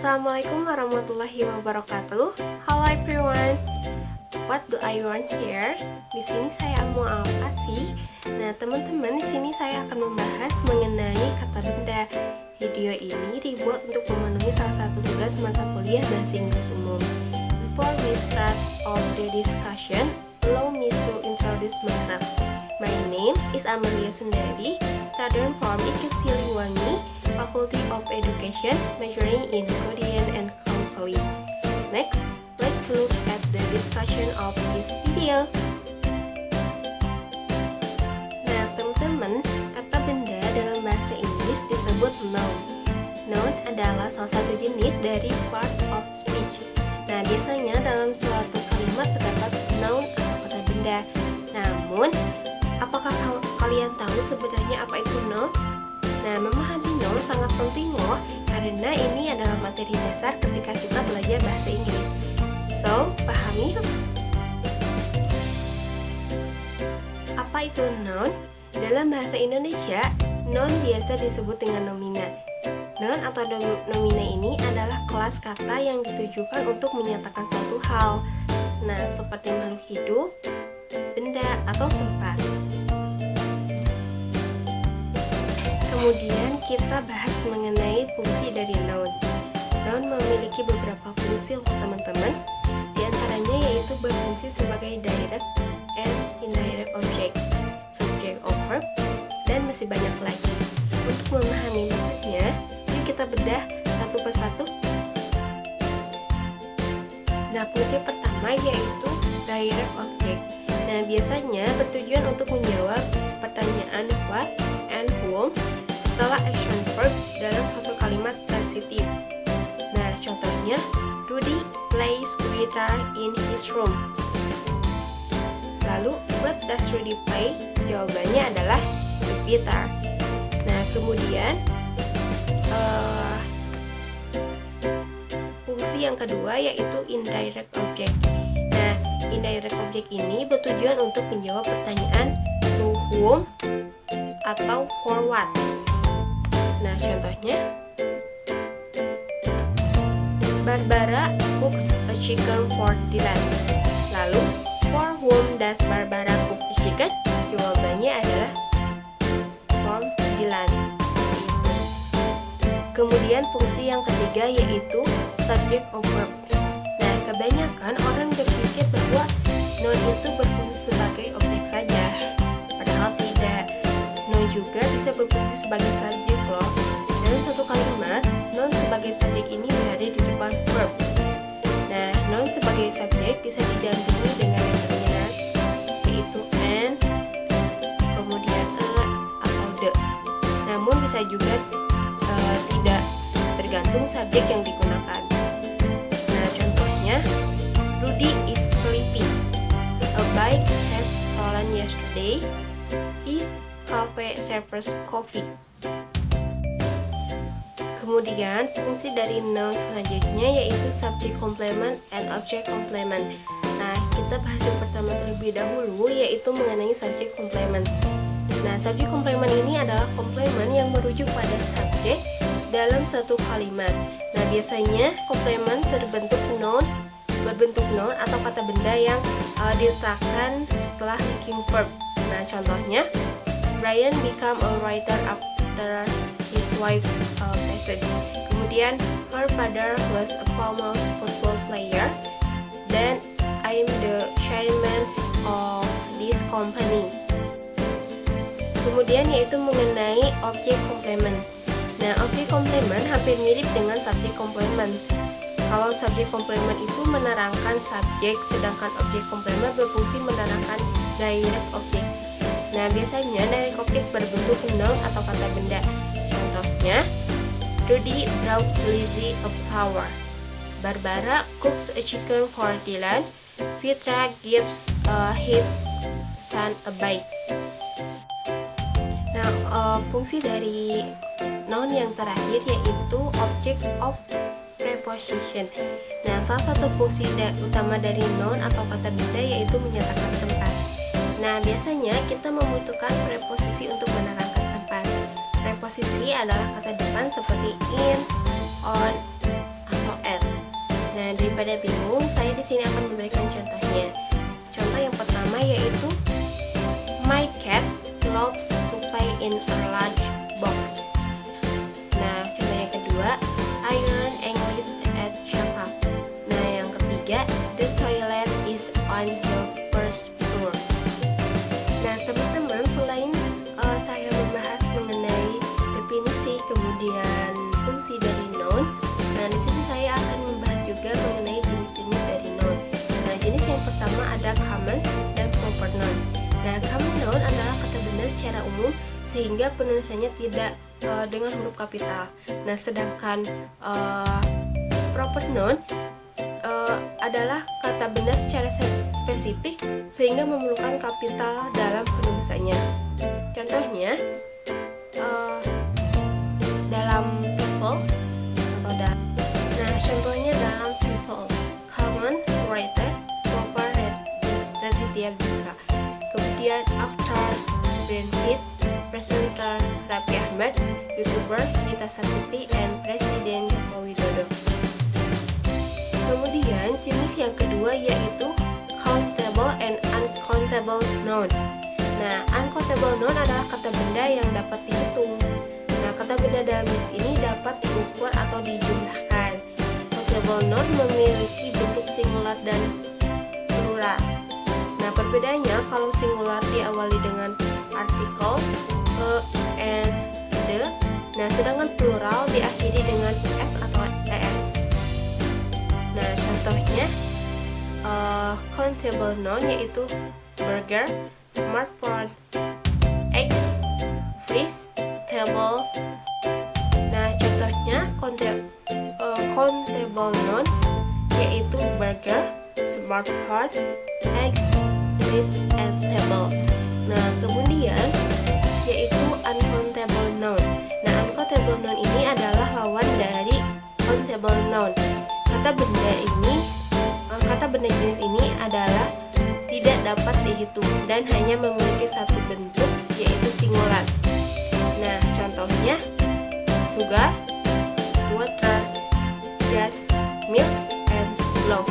Assalamualaikum warahmatullahi wabarakatuh. Hello everyone. What do I want here? Di sini saya mau apa sih? Nah, teman-teman, di sini saya akan membahas mengenai kata benda. Video ini dibuat untuk memenuhi salah satu tugas mata kuliah bahasa Inggris umum. Before we start of the discussion, allow me to introduce myself. My name is Amelia Sundari, student from IKIP Siliwangi, Faculty of Education, majoring in Coding and Counseling. Next, let's look at the discussion of this video. Nah, teman-teman, kata benda dalam bahasa Inggris disebut noun. Noun adalah salah satu jenis dari part of speech. Nah, biasanya dalam suatu kalimat terdapat noun atau kata benda. Namun, apakah kalian tahu sebenarnya apa itu noun? Nah, memahami noun sangat penting loh, karena ini adalah materi dasar ketika kita belajar bahasa Inggris. So, pahami yuk. Apa itu noun? Dalam bahasa Indonesia, noun biasa disebut dengan nomina. Noun atau nomina ini adalah kelas kata yang ditujukan untuk menyatakan suatu hal. Nah, seperti makhluk hidup, benda, atau tempat. Kemudian kita bahas mengenai fungsi dari noun. Noun memiliki beberapa fungsi loh teman-teman. Di antaranya yaitu berfungsi sebagai direct and indirect object, subject of verb, dan masih banyak lagi. Untuk memahami maksudnya, yuk kita bedah satu persatu. Nah, fungsi pertama yaitu direct object. Nah, biasanya bertujuan untuk menjawab pertanyaan what and whom setelah action verb dalam satu kalimat transitif. Nah, contohnya, Rudy plays guitar in his room. Lalu, what does Rudy play? Jawabannya adalah the guitar. Nah, kemudian fungsi yang kedua yaitu indirect object. Nah, indirect object ini bertujuan untuk menjawab pertanyaan to whom atau for what. Nah, contohnya, Barbara cooks a chicken for Dylan. Lalu, for whom does Barbara cook a chicken? Jawabannya adalah for Dylan. Kemudian fungsi yang ketiga yaitu subject of verb. Nah, kebanyakan orang berpikir bahwa noun itu berfungsi sebagai objek saja, padahal tidak. Noun juga bisa berfungsi sebagai subjek loh. Dalam satu kalimat, noun sebagai subjek ini berada di depan verb. Nah, noun sebagai subjek bisa didampingi dengan determinan, yaitu an, kemudian a atau the. Namun bisa juga tidak, tergantung subjek yang digunakan. Nah, contohnya, Rudy is sleeping. A bike has stolen yesterday. Is cafe serves coffee. Kemudian fungsi dari noun selanjutnya yaitu subject complement and object complement. Nah, kita bahas yang pertama terlebih dahulu yaitu mengenai subject complement. Nah, subject complement ini adalah komplement yang merujuk pada subjek dalam suatu kalimat. Nah, biasanya komplement berbentuk noun atau kata benda yang diletakkan setelah linking verb. Nah, contohnya, Brian became a writer after his wife passed. Kemudian, her father was a famous football player. Then, I'm the chairman of this company. Kemudian yaitu mengenai objek komplement. Nah, objek komplement hampir mirip dengan subjek komplement. Kalau subjek komplement itu menerangkan subjek, sedangkan objek komplement berfungsi menerangkan direct objek. Nah, biasanya direct objek berbentuk noun atau kata benda. Contohnya, Rudy brought Lizzie a flower. Barbara cooks a chicken for Dylan. Fitra gives his son a bike. Nah, fungsi dari noun yang terakhir yaitu object of preposition. Nah, salah satu fungsi utama dari noun atau kata benda yaitu menyatakan tempat. Nah, biasanya kita membutuhkan preposisi untuk menerangkan tempat. Preposisi adalah kata depan seperti in, on, Daripada bingung, saya di sini akan memberikan contohnya. Contoh yang pertama yaitu My cat loves to play in a large box. Nah, contoh yang kedua, I learn English at Shaka. Nah, yang ketiga, the toilet is on the first floor. Nah, teman-teman, selain saya membahas mengenai definisi kemudian fungsi dari noun, nah di sini saya akan membahas juga mengenai jenis-jenis dari noun. Nah, jenis yang pertama ada common dan proper noun. Nah, common noun adalah kata benda secara umum sehingga penulisannya tidak dengan huruf kapital. Nah, sedangkan proper noun adalah kata benda secara spesifik sehingga memerlukan kapital dalam penulisannya. Contohnya dalam people contohnya dalam people, common, writer, proper, Raditya Dika. Kemudian actor, Brad Pitt, presenter, Raffi Ahmad, youtuber, Nita Saputi, and Presiden Joko Widodo. Kemudian jenis yang kedua yaitu countable and uncountable noun. Nah, uncountable noun adalah kata benda yang dapat dihitung. Nah, kata benda dalam jenis ini dapat diukur atau dijumlahkan. Countable noun memiliki bentuk singular dan plural. Nah, perbedaannya kalau singular diawali dengan artikel and the. Nah, sedangkan plural diakhiri dengan s atau es. Nah, contohnya countable noun yaitu burger, smartphone, eggs, fridge, table. Nah, contohnya countable noun yaitu burger, smartphone, eggs, fridge, and table. Nah, kemudian yaitu uncountable noun. Nah, uncountable noun ini adalah lawan dari countable noun. Kata benda jenis ini adalah tidak dapat dihitung dan hanya memiliki satu bentuk yaitu singular. Nah, contohnya sugar, water, gas, milk, and love.